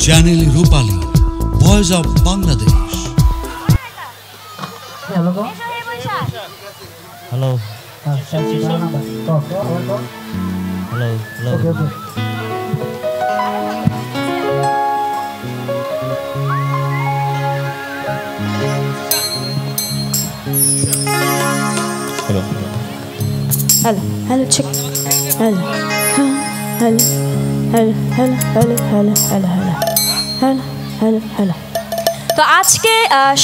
Channel Rupali, voice of Bangladesh. Hello hello Hello, hello, check. Hello, hello, hello, hello, hello, hello, hello, hello, hello, hello. তো আজকে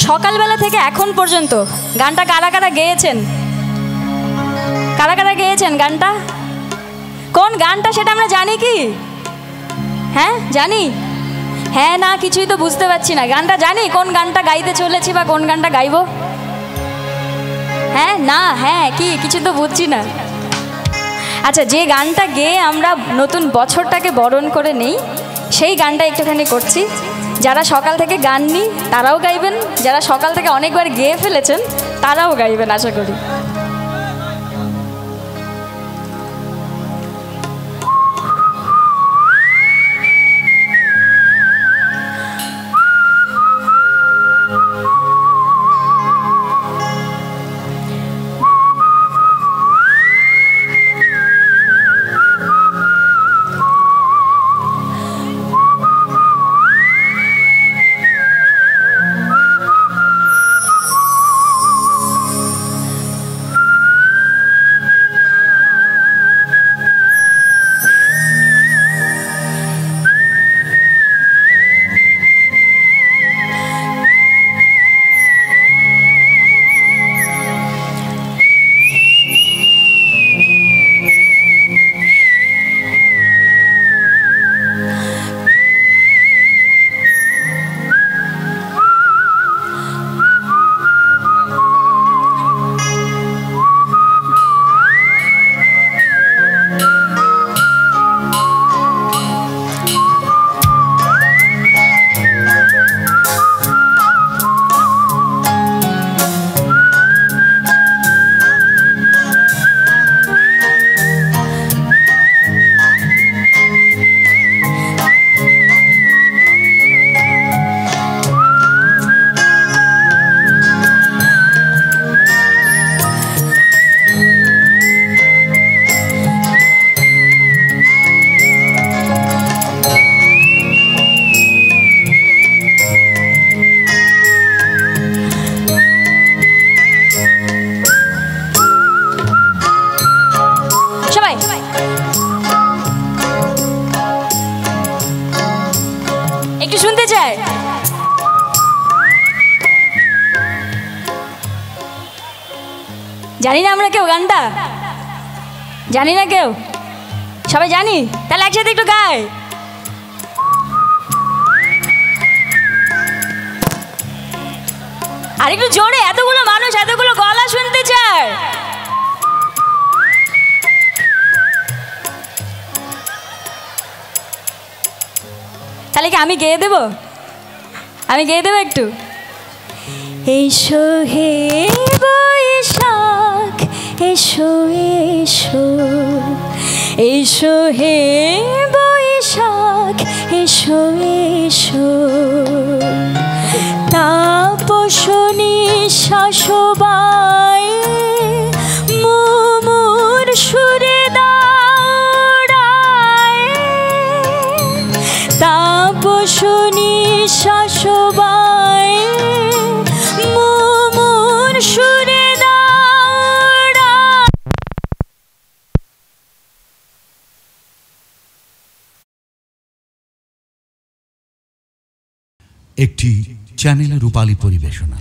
সকালবেলা থেকে এখন পর্যন্ত গানটা কারা কারা গেয়েছেন? কারা কারা গেয়েছেন গানটা? কোন গানটা সেটা আমরা জানি কি? হ্যাঁ জানি? হ্যাঁ না কিছুই তো বুঝতে পারছি না। গানটা জানি, কোন গানটা গাইতে চলেছি বা কোন গানটা গাইবো? হ্যাঁ না হ্যাঁ কি কিছু তো বুঝছি না। আচ্ছা, যে গানটা গেয়ে আমরা নতুন বছরটাকে বরণ করে নেই সেই গানটা একটুখানি করছি। যারা সকাল থেকে গাননি তারাও গাইবেন, যারা সকাল থেকে অনেকবার গেয়ে ফেলেছেন তারাও গাইবেন আশা করি। একটু শুনতে চাই। জানি না আমরা কেউ গানটা? জানি না কেউ? সবাই জানি? তাহলে একসাথে একটু গাই। আর একটু জোরে, এতগুলো মানুষ এতগুলো গলা শুনতে চায়। তাহলে কি আমি গেয়ে দেবো? আমি গেয়ে দেবো একটু। এসো হে বৈশাখ এসো এসো, এসো হে বৈশাখ এসো এসো, তাপসনী শাসবাই মুমুর সুরে দাঁড়ায়, তাপসনী শাসবাই মুমুর সুরে দাঁড়ায়। একটি চ্যানেল রূপালী পরিবেশনা।